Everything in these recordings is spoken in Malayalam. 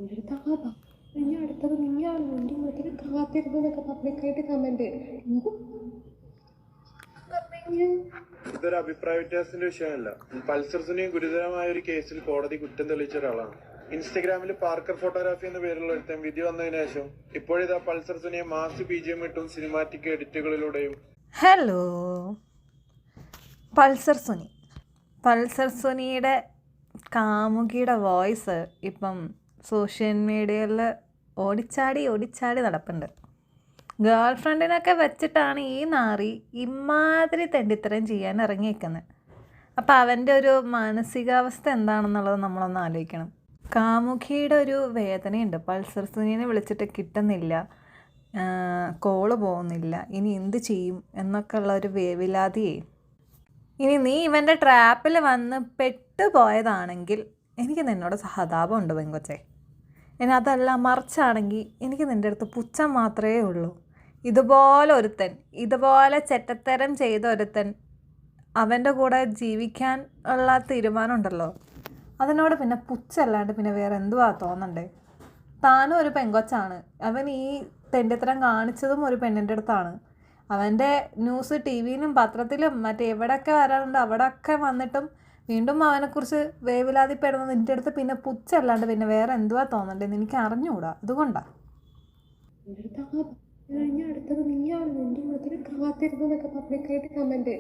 എൻ്റെ അടുത്ത് ഇനി അടുത്തത് നീയാണ് എൻ്റെ മുഖത്തിന് കാത്തിരുന്നതൊക്കെ പബ്ലിക്കായിട്ട് കമന്റ് ഇതൊരു അഭിപ്രായ വ്യത്യാസത്തിന്റെ വിഷയമല്ല. പൾസർ സുനി ഗുരുതരമായ ഒരു കേസിൽ കോടതി കുറ്റം തെളിയിച്ച ഒരാളാണ്. ഇൻസ്റ്റഗ്രാമിൽ പാർക്കർ ഫോട്ടോഗ്രാഫി എന്ന പേരുള്ള ഒരുത്തൻ വിധി വന്നതിന് ശേഷം ഇപ്പോഴിതാ പൾസർ സുനിയെ മാസ് BGM ഇട്ടും സിനിമാറ്റിക് എഡിറ്റുകളിലൂടെയും. ഹലോ, പൾസർ സുനിയുടെ കാമുകിയുടെ വോയിസ് ഇപ്പം സോഷ്യൽ മീഡിയയിൽ ഓടിച്ചാടി നടപ്പുണ്ട്. ഗേൾ ഫ്രണ്ടിനൊക്കെ വെച്ചിട്ടാണ് ഈ നാറി ഇമാതിരി തെണ്ടിത്തരം ചെയ്യാൻ ഇറങ്ങിയേക്കുന്നത്. അപ്പോൾ അവൻ്റെ ഒരു മാനസികാവസ്ഥ എന്താണെന്നുള്ളത് നമ്മളൊന്ന് ആലോചിക്കണം. കാമുകിയുടെ ഒരു വേദനയുണ്ട്. പൾസർ സുനിയെ വിളിച്ചിട്ട് കിട്ടുന്നില്ല, കോള് പോകുന്നില്ല, ഇനി എന്ത് ചെയ്യും എന്നൊക്കെ ഉള്ള ഒരു വേവലാതിയേ. ഇനി നീ ഇവൻ്റെ ട്രാപ്പിൽ വന്ന് പെട്ടുപോയതാണെങ്കിൽ എനിക്ക് നിന്നോട് സഹതാപമുണ്ട് പെങ്കൊച്ചേ. ഇനി അതല്ല മറിച്ചാണെങ്കിൽ എനിക്ക് നിൻ്റെ അടുത്ത് പുച്ഛം മാത്രമേ ഉള്ളൂ. ഇതുപോലെ ചെറ്റത്തരം ചെയ്ത ഒരുത്തൻ അവൻ്റെ കൂടെ ജീവിക്കാൻ ഉള്ള തീരുമാനം ഉണ്ടല്ലോ, അതിനോട് പിന്നെ പുച്ഛമല്ലാണ്ട് പിന്നെ വേറെ എന്തുവാ തോന്നണ്ടേ? താനും ഒരു പെങ്കൊച്ചാണ്. അവൻ ഈ തെണ്ടിത്തരം കാണിച്ചതും ഒരു പെണ്ണിൻ്റെ അടുത്താണ്. അവൻ്റെ ന്യൂസ് TV-യിലും പത്രത്തിലും എവിടെയൊക്കെ വരാറുണ്ട്, അവിടെയൊക്കെ വന്നിട്ടും വീണ്ടും അവനെക്കുറിച്ച് വേവലാതിപ്പെടുന്നത് നിൻ്റെ അടുത്ത് പിന്നെ പുച്ഛമല്ലാണ്ട് പിന്നെ വേറെ എന്തുവാ തോന്നണ്ടേന്ന് എനിക്ക് അറിഞ്ഞുകൂടാ. അതുകൊണ്ടാണ് ഇനി അടുത്തത് നീയാണ് എൻ്റെ മുഖത്തിന് കാത്തിരുന്നതൊക്കെ പബ്ലിക്കായിട്ട് കമന്റ്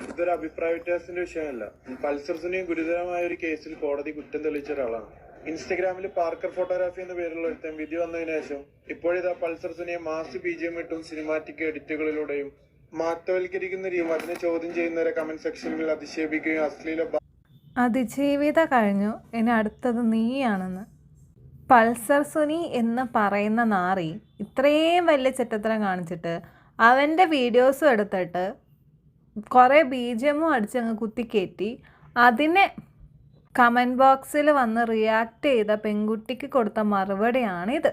ഇതൊരു അഭിപ്രായ വ്യത്യാസത്തിന്റെ വിഷയമല്ല. പൾസർ സുനി ഗുരുതരമായ ഒരു കേസിൽ കോടതി കുറ്റം തെളിയിച്ച ഒരാളാണ്. ഇൻസ്റ്റഗ്രാമിൽ പാർക്കർ ഫോട്ടോഗ്രാഫി എന്ന പേരുള്ള ഒരുത്തൻ വിധി വന്നതിന് ശേഷം ഇപ്പോഴിതാ പൾസർ സുനിയെ മാസ് BGM ഇട്ടും സിനിമാറ്റിക് എഡിറ്റുകളിലൂടെയും മാറ്റവൽക്കരിക്കുന്ന അതിനെ ചോദ്യം ചെയ്യുന്നവരെ കമന്റ് സെക്ഷനിൽ അധിക്ഷേപിക്കുകയും അതിജീവിത കഴിഞ്ഞു, ഇനി അടുത്തത് നീയാണെന്ന്. പൾസർ സുനി എന്ന് പറയുന്ന നാറി ഇത്രയും വലിയ ചെറ്റത്തരം കാണിച്ചിട്ട് അവൻ്റെ വീഡിയോസും എടുത്തിട്ട് കുറേ BGM അടിച്ചങ്ങ് കുത്തിക്കയറ്റി അതിനെ കമൻറ്റ് ബോക്സിൽ വന്ന് റിയാക്ട് ചെയ്ത പെൺകുട്ടിക്ക് കൊടുത്ത മറുപടിയാണിത്.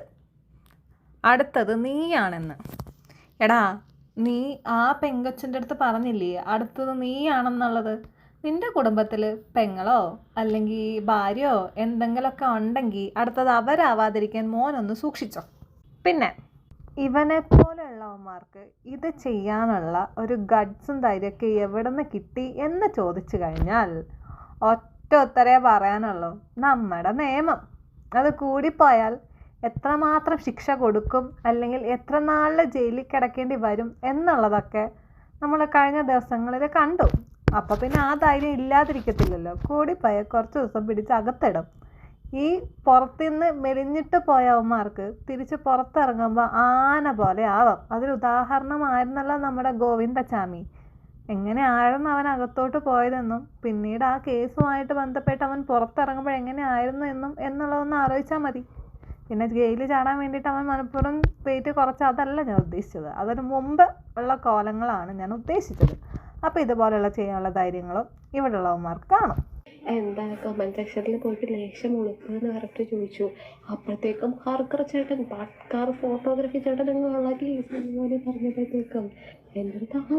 അടുത്തത് നീയാണെന്ന്. എടാ, നീ ആ പെങ്കൊച്ചിൻ്റെ അടുത്ത് പറഞ്ഞില്ലേ അടുത്തത് നീയാണെന്നുള്ളത്? നിൻ്റെ കുടുംബത്തിൽ പെങ്ങളോ അല്ലെങ്കിൽ ഭാര്യയോ എന്തെങ്കിലുമൊക്കെ ഉണ്ടെങ്കിൽ അടുത്തത് അവരാവാതിരിക്കാൻ മോനൊന്ന് സൂക്ഷിച്ചോ. പിന്നെ ഇവനെപ്പോലെയുള്ളവന്മാർക്ക് ഇത് ചെയ്യാനുള്ള ഒരു ഗഡ്സും ധൈര്യമൊക്കെ എവിടെ നിന്ന് കിട്ടി എന്ന് ചോദിച്ചു കഴിഞ്ഞാൽ ഒറ്റ ഉത്തരേ പറയാനുള്ളൂ, നമ്മുടെ നിയമം. അത് കൂടിപ്പോയാൽ എത്രമാത്രം ശിക്ഷ കൊടുക്കും അല്ലെങ്കിൽ എത്ര നാളിൽ ജയിലിൽ കിടക്കേണ്ടി വരും എന്നുള്ളതൊക്കെ നമ്മൾ കഴിഞ്ഞ ദിവസങ്ങളിൽ കണ്ടു. അപ്പോൾ പിന്നെ ആ ധൈര്യം ഇല്ലാതിരിക്കത്തില്ലല്ലോ. കൂടിപ്പോയ കുറച്ച് ദിവസം പിടിച്ച് അകത്തിടും. ഈ പുറത്തുനിന്ന് മെലിഞ്ഞിട്ട് പോയവന്മാർക്ക് തിരിച്ച് പുറത്തിറങ്ങുമ്പോൾ ആന പോലെ ആവാം. അതിലുദാഹരണമായിരുന്നല്ലോ നമ്മുടെ ഗോവിന്ദച്ചാമി. എങ്ങനെയായിരുന്നു അവൻ അകത്തോട്ട് പോയതെന്നും പിന്നീട് ആ കേസുമായിട്ട് ബന്ധപ്പെട്ട് അവൻ പുറത്തിറങ്ങുമ്പോൾ എങ്ങനെയായിരുന്നു എന്നുള്ളതൊന്ന് ആലോചിച്ചാൽ മതി. പിന്നെ ജയിലിൽ ചാടാൻ വേണ്ടിയിട്ട് അവൻ മനഃപൂർവ്വം വെയിറ്റ് കുറച്ച് അതല്ല ഞാൻ ഉദ്ദേശിച്ചത്. അതിന് മുമ്പ് ഉള്ള കോലങ്ങളാണ് ഞാൻ ഉദ്ദേശിച്ചത്. അപ്പോൾ ഇതുപോലെയുള്ള ചെയ്യാനുള്ള ധൈര്യങ്ങളും ഇവിടെ ഉള്ളവന്മാർക്ക് കാണും. എന്താ കമന്റ് സെക്ഷനിൽ പോയിട്ട് ലേശം ഉളുപ്പെന്ന് കറക്റ്റ് ചോദിച്ചു. അപ്പോഴത്തേക്കും ഹാർക്കർ ചേട്ടൻ പാട്ട്കാർ ഫോട്ടോഗ്രാഫി ചേട്ടൻ അങ്ങ് വളരെ പോലെ പറഞ്ഞപ്പോഴത്തേക്കും എൻ്റെ അടുത്ത്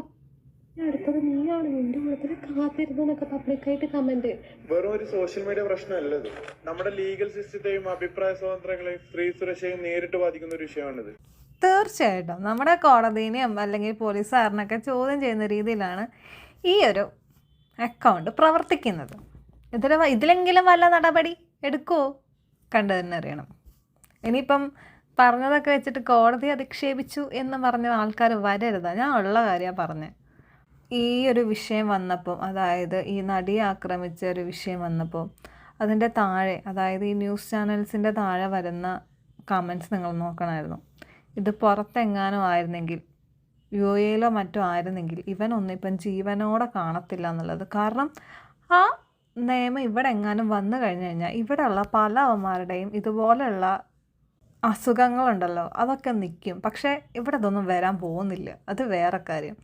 അടുത്തത് നീയാണ് എൻ്റെ മുഖത്തിന് കാത്തിരുന്നതൊക്കെ പബ്ലിക്കായിട്ട് കമന്റ്. വെറും ഒരു സോഷ്യൽ മീഡിയ പ്രശ്നമല്ലത്. നമ്മുടെ ലീഗൽ സിസ്റ്റത്തെയും അഭിപ്രായ സ്വാതന്ത്ര്യങ്ങളെയും സ്ത്രീ സുരക്ഷയും നേരിട്ട് ബാധിക്കുന്ന ഒരു വിഷയമാണിത്. തീർച്ചയായിട്ടും നമ്മുടെ കോടതിനെയും അല്ലെങ്കിൽ പോലീസുകാരനൊക്കെ ചോദ്യം ചെയ്യുന്ന രീതിയിലാണ് ഈ ഒരു അക്കൗണ്ട് പ്രവർത്തിക്കുന്നത്. ഇതിലെങ്കിലും വല്ല നടപടി എടുക്കുമോ കണ്ടു തന്നെ അറിയണം. ഇനിയിപ്പം പറഞ്ഞതൊക്കെ വെച്ചിട്ട് കോടതി അധിക്ഷേപിച്ചു എന്ന് പറഞ്ഞ ആൾക്കാർ വരരുത്. ഞാൻ ഉള്ള കാര്യമാണ് പറഞ്ഞത്. ഈ ഒരു വിഷയം വന്നപ്പോൾ, അതായത് ഈ നടിയെ ആക്രമിച്ച ഒരു വിഷയം വന്നപ്പോൾ അതിൻ്റെ താഴെ, അതായത് ഈ ന്യൂസ് ചാനൽസിൻ്റെ താഴെ വരുന്ന കമൻറ്റ്സ് നിങ്ങൾ നോക്കണമായിരുന്നു. ഇത് പുറത്തെങ്ങാനും ആയിരുന്നെങ്കിൽ, UAE മറ്റോ ആയിരുന്നെങ്കിൽ ഇവനൊന്നും ഇപ്പം ജീവനോടെ കാണത്തില്ല എന്നുള്ളത്. കാരണം ആ നിയമം ഇവിടെ എങ്ങാനും വന്നു കഴിഞ്ഞു കഴിഞ്ഞാൽ ഇവിടെയുള്ള പല അവന്മാരുടെയും ഇതുപോലെയുള്ള അസുഖങ്ങളുണ്ടല്ലോ അതൊക്കെ നിൽക്കും. പക്ഷേ ഇവിടെ ഇതൊന്നും വരാൻ പോകുന്നില്ല. അത് വേറെ കാര്യം.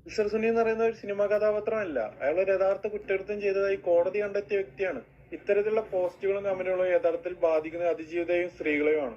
പൾസർ സുനി എന്ന് പറയുന്ന ഒരു സിനിമാ കഥാപാത്രമല്ല. അയാൾ ഒരു യഥാർത്ഥ കുറ്റകൃത്യം ചെയ്തതായി കോടതി കണ്ടെത്തിയ വ്യക്തിയാണ്. ഇത്തരത്തിലുള്ള പോസ്റ്റുകളും കമന്റുകളും യഥാർത്ഥത്തിൽ ബാധിക്കുന്നത് അതിജീവിതയും സ്ത്രീകളെയുമാണ്.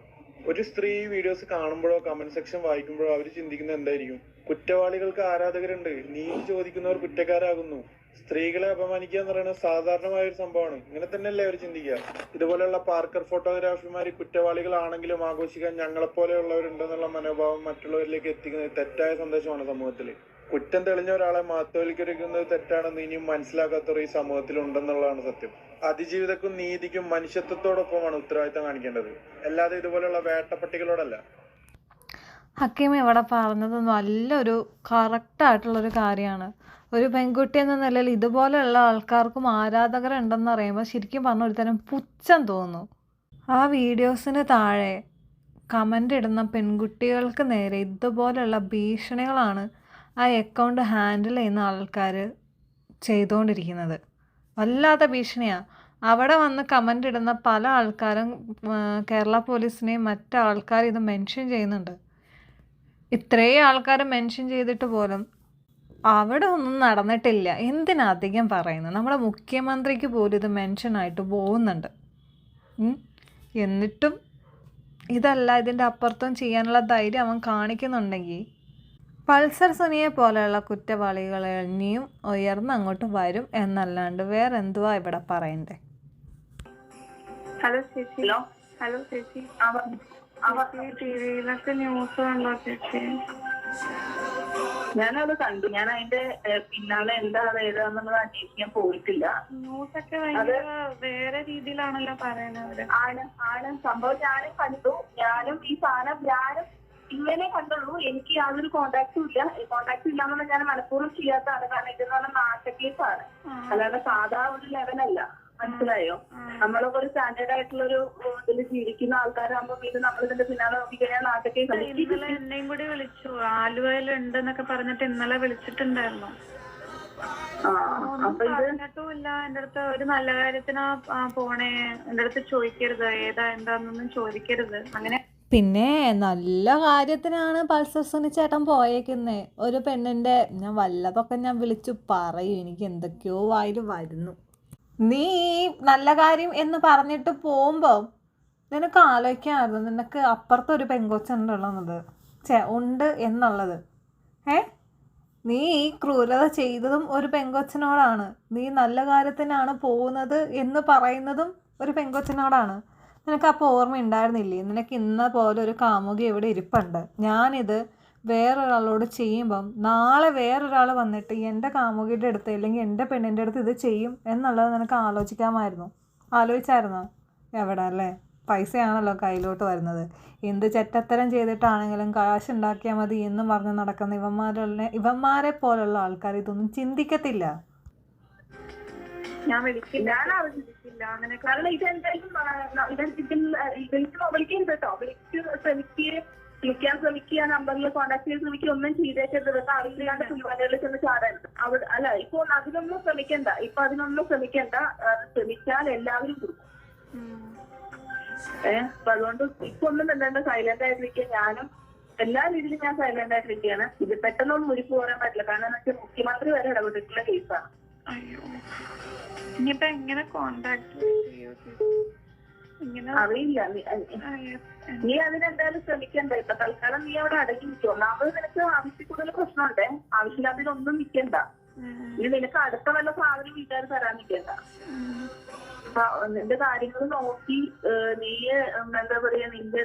ഒരു സ്ത്രീ വീഡിയോസ് കാണുമ്പോഴോ കമന്റ് സെക്ഷൻ വായിക്കുമ്പോഴോ അവർ ചിന്തിക്കുന്നത് എന്തായിരിക്കും? കുറ്റവാളികൾക്ക് ആരാധകരുണ്ട്, നീതി ചോദിക്കുന്നവർ കുറ്റക്കാരാകുന്നു, സ്ത്രീകളെ അപമാനിക്കുക എന്ന് പറയുന്നത് സാധാരണമായ ഒരു സംഭവമാണ്. ഇങ്ങനെ തന്നെയല്ലേ അവർ ചിന്തിക്കുക. ഇതുപോലെയുള്ള പാർക്കർ ഫോട്ടോഗ്രാഫിമാർ കുറ്റവാളികളാണെങ്കിലും ആഘോഷിക്കാൻ ഞങ്ങളെപ്പോലെയുള്ളവരുണ്ടെന്നുള്ള മനോഭാവം മറ്റുള്ളവരിലേക്ക് എത്തിക്കുന്നത് തെറ്റായ സന്ദേശമാണ് സമൂഹത്തിൽ. കുറ്റം തെളിഞ്ഞ ഒരാളെ മഹത്വവൽക്കരിക്കുന്നത് തെറ്റാണെന്ന് ഇനിയും മനസ്സിലാക്കാത്തവർ ഈ സമൂഹത്തിൽ ഉണ്ടെന്നുള്ളതാണ് സത്യം. അതിജീവിതക്കും നീതിക്കും മനുഷ്യത്വത്തോടൊപ്പമാണ് ഉത്തരവാദിത്തം കാണിക്കേണ്ടത്, അല്ലാതെ ഇതുപോലെയുള്ള വേട്ടപ്പട്ടികളോടല്ല. ഹക്കീം ഇവിടെ പറഞ്ഞത് നല്ലൊരു കറക്റ്റായിട്ടുള്ളൊരു കാര്യമാണ്. ഒരു പെൺകുട്ടി എന്ന നിലയിൽ ഇതുപോലെയുള്ള ആൾക്കാർക്കും ആരാധകരുണ്ടെന്ന് അറിയുമ്പോൾ ശരിക്കും പറഞ്ഞ ഒരു തരം പുച്ഛം തോന്നുന്നു. ആ വീഡിയോസിന് താഴെ കമൻ്റ് ഇടുന്ന പെൺകുട്ടികൾക്ക് നേരെ ഇതുപോലെയുള്ള ഭീഷണികളാണ് ആ അക്കൗണ്ട് ഹാൻഡിൽ ചെയ്യുന്ന ആൾക്കാർ ചെയ്തുകൊണ്ടിരിക്കുന്നത്. വല്ലാത്ത ഭീഷണിയാണ്. അവിടെ വന്ന് കമൻ്റ് ഇടുന്ന പല ആൾക്കാരും കേരള പോലീസിനെയും മറ്റാൾക്കാർ ഇത് മെൻഷൻ ചെയ്യുന്നുണ്ട്. ഇത്രയും ആൾക്കാർ മെൻഷൻ ചെയ്തിട്ട് പോലും അവിടെ ഒന്നും നടന്നിട്ടില്ല. എന്തിനധികം പറയുന്നത്? നമ്മുടെ മുഖ്യമന്ത്രിക്ക് പോലും ഇത് മെൻഷനായിട്ട് പോകുന്നുണ്ട്. എന്നിട്ടും ഇതല്ല ഇതിൻ്റെ അപ്പുറത്തും ചെയ്യാനുള്ള ധൈര്യം അവൻ കാണിക്കുന്നുണ്ടെങ്കിൽ പൾസർ സുനിയെ പോലെയുള്ള കുറ്റവാളികൾ ഇനിയും ഉയർന്ന് അങ്ങോട്ട് വരും എന്നല്ലാണ്ട് വേറെ എന്തുവാ ഇവിടെ പറയണ്ടേ? ഹലോ ചേച്ചി. ഹലോ ചേച്ചി, ടിവിയിലൊക്കെ ന്യൂസ് കണ്ടോ ചേച്ചി? ഞാനത് കണ്ടു. ഞാൻ അതിന്റെ പിന്നാലെ എന്താണ് ഏതാന്നുള്ളത് അന്വേഷിക്കാൻ പോയിട്ടില്ല. ന്യൂസൊക്കെ ഭയങ്കര വേറെ രീതിയിലാണല്ലോ പറയുന്നത്. ആണ് സംഭവം. ഞാനും കണ്ടു. ഞാനും ഈ സാധനം ഇങ്ങനെ കണ്ടുള്ളൂ. എനിക്ക് യാതൊരു കോണ്ടാക്റ്റും ഇല്ല. കോണ്ടാക്ട് ഇല്ലാന്നുള്ള ഞാൻ മനഃപൂർവ്വം ചെയ്യാത്തതാണ്. കാരണം ഇതെന്ന് പറഞ്ഞാൽ നാട്ടക്കേസാണ്, അല്ലാതെ സാധാ ഒരു ലെവലല്ല. മനസ്സിലായോ? നമ്മളൊക്കെ ഒരു സ്റ്റാൻഡേർഡ് ആയിട്ടുള്ള ഒരു ഇതിൽ ജീവിക്കുന്ന ആൾക്കാരാകുമ്പോൾ ഇത് നമ്മളിതിന്റെ പിന്നാലെ നോക്കിക്കഴിഞ്ഞാൽ നാട്ടക്കേസ്. ഇന്നലെ എന്നെയും കൂടി വിളിച്ചു. ആലുവയിൽ ഉണ്ടെന്നൊക്കെ പറഞ്ഞിട്ട് ഇന്നലെ വിളിച്ചിട്ടുണ്ടായിരുന്നു. പറഞ്ഞിട്ടുമില്ല. എന്റെ അടുത്ത് ഒരു നല്ല കാര്യത്തിനാ പോണേ, എന്റെ അടുത്ത് ചോദിക്കരുത് ഏതാ എന്താന്നൊന്നും ചോദിക്കരുത്. അങ്ങനെ പിന്നെ നല്ല കാര്യത്തിനാണ് പൾസർ സുനി ചേട്ടൻ പോയേക്കുന്നത്. ഒരു പെണ്ണിൻ്റെ ഞാൻ വല്ലതൊക്കെ ഞാൻ വിളിച്ചു പറയും, എനിക്ക് എന്തൊക്കെയോ വായിൽ വരുന്നു. നീ നല്ല കാര്യം എന്ന് പറഞ്ഞിട്ട് പോകുമ്പോൾ നിനക്ക് ആലോചിക്കാമായിരുന്നു നിനക്ക് അപ്പുറത്തൊരു പെങ്കൊച്ചുണ്ടുള്ളത് ഉണ്ട് എന്നുള്ളത്. നീ ഈ ക്രൂരത ചെയ്തതും ഒരു പെങ്കൊച്ചിനോടാണ്. നീ നല്ല കാര്യത്തിനാണ് പോകുന്നത് എന്ന് പറയുന്നതും ഒരു പെങ്കൊച്ചിനോടാണ്. നിനക്കപ്പോൾ ഓർമ്മ ഉണ്ടായിരുന്നില്ലേ? നിനക്ക് ഇന്ന പോലെ ഒരു കാമുകി ഇവിടെ ഇരിപ്പുണ്ട്, ഞാനിത് വേറൊരാളോട് ചെയ്യുമ്പം നാളെ വേറൊരാൾ വന്നിട്ട് എൻ്റെ കാമുകിയുടെ അടുത്ത് അല്ലെങ്കിൽ എൻ്റെ പെണ്ണിൻ്റെ അടുത്ത് ഇത് ചെയ്യും എന്നുള്ളത് നിനക്ക് ആലോചിച്ചായിരുന്നോ? എവിടെ അല്ലേ? പൈസയാണല്ലോ കയ്യിലോട്ട് വരുന്നത്. എന്ത് ചെറ്റത്തരം ചെയ്തിട്ടാണെങ്കിലും കാശുണ്ടാക്കിയാൽ മതി എന്നും പറഞ്ഞ് നടക്കുന്ന ഇവന്മാരെ പോലുള്ള ആൾക്കാർ ഇതൊന്നും ചിന്തിക്കത്തില്ല. ഞാൻ വിളിക്കില്ല. അങ്ങനെ കാരണം ഇതെന്തായാലും വിളിക്കരുത് കേട്ടോ. വിളിക്കാൻ ശ്രമിക്കുക, നമ്പറിൽ കോൺടാക്ട് ചെയ്ത് ശ്രമിക്കുക, ഒന്നും ചെയ്തേക്കരുത്. അറിയില്ലാണ്ട് പരിപാടികളിൽ ചെന്ന് ചാടരുത്. അല്ല, ഇപ്പോൾ അതിനൊന്നും ശ്രമിക്കണ്ട. ശ്രമിച്ചാൽ എല്ലാവരും കൊടുക്കും. അപ്പൊ അതുകൊണ്ട് ഇപ്പൊ ഒന്നും എന്താ സൈലന്റ് ആയിട്ടിരിക്കുക. ഞാനും എല്ലാ രീതിയിലും ഞാൻ സൈലന്റ് ആയിട്ടിരിക്കുകയാണ്. ഇത് പെട്ടെന്നൊന്നും മുരിപ്പ് പോരാൻ പറ്റില്ല. കാരണം എന്താ വെച്ചാൽ മുഖ്യമന്ത്രി വരെ ഇടപെട്ടിട്ടുള്ള കേസാണ്. ഇനിയിപ്പോ എങ്ങനെ കോണ്ടാക്ട് അറിയില്ല. നീ അതിനെന്തായാലും ശ്രമിക്കണ്ട. ഇപ്പൊ തൽക്കാലം നീ അവിടെ അടങ്ങി നിൽക്കും. ഒന്നാമത് നിനക്ക് ആവശ്യത്തിൽ കൂടുതൽ പ്രശ്നമുണ്ട്. ആവശ്യമില്ലാത്തതിനൊന്നും നിൽക്കണ്ട. ഇനി നിനക്ക് അടുത്ത വല്ല സാധനം വീട്ടുകാർ തരാൻ നിൽക്കണ്ട. നിന്റെ കാര്യങ്ങൾ നോക്കി നീ എന്താ പറയാ, നിന്റെ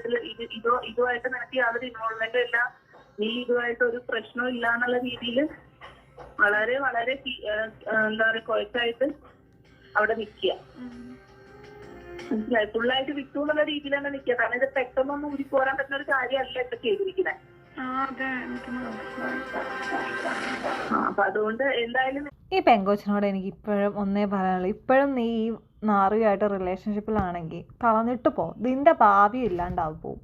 ഇതുമായിട്ട് നിനക്ക് യാതൊരു ഇൻവോൾവ്മെന്റും ഇല്ല, നീ ഇതുമായിട്ട് ഒരു പ്രശ്നവും ഇല്ല എന്നുള്ള രീതിയിൽ വളരെ വളരെ എന്താ പറയാ കൊയച്ചായിട്ട് അവിടെ നിൽക്കുക. മനസ്സിലായി? ഫുള്ളായിട്ട് വിട്ടു എന്നുള്ള രീതിയിൽ തന്നെ നിൽക്കുക. കാരണം ഇത് പെട്ടെന്നൊന്നും ഊരിപ്പോരാൻ പറ്റുന്ന ഒരു കാര്യമല്ല ഇപ്പൊ ചെയ്തിരിക്കുന്നത്. അപ്പൊ അതുകൊണ്ട് എന്തായാലും ഈ പെങ്കൊച്ചിനോട് എനിക്ക് ഇപ്പോഴും ഒന്നേ പറയാനുള്ളൂ. ഇപ്പോഴും നീ ഈ നാറിയായിട്ട് റിലേഷൻഷിപ്പിലാണെങ്കിൽ കളഞ്ഞിട്ട് പോ. നിന്റെ ഭാവി ഇല്ലാണ്ടാവും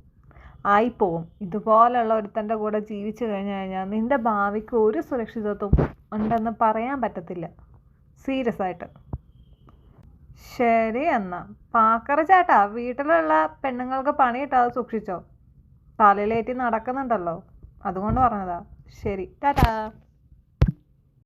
ആയിപ്പോവും. ഇതുപോലുള്ള ഒരുത്തൻ്റെ കൂടെ ജീവിച്ചു കഴിഞ്ഞാൽ നിന്റെ ഭാവിക്ക് ഒരു സുരക്ഷിതത്വം ഉണ്ടെന്ന് പറയാൻ പറ്റത്തില്ല. സീരിയസ് ആയിട്ട്. ശരി എന്നാ പാക്കറ ചേട്ടാ, വീട്ടിലുള്ള പെണ്ണുങ്ങൾക്ക് പണി കിട്ടാതെ സൂക്ഷിച്ചോ. തലയിലേറ്റി നടക്കുന്നുണ്ടല്ലോ, അതുകൊണ്ട് പറഞ്ഞതാ. ശരി, ടാറ്റാ.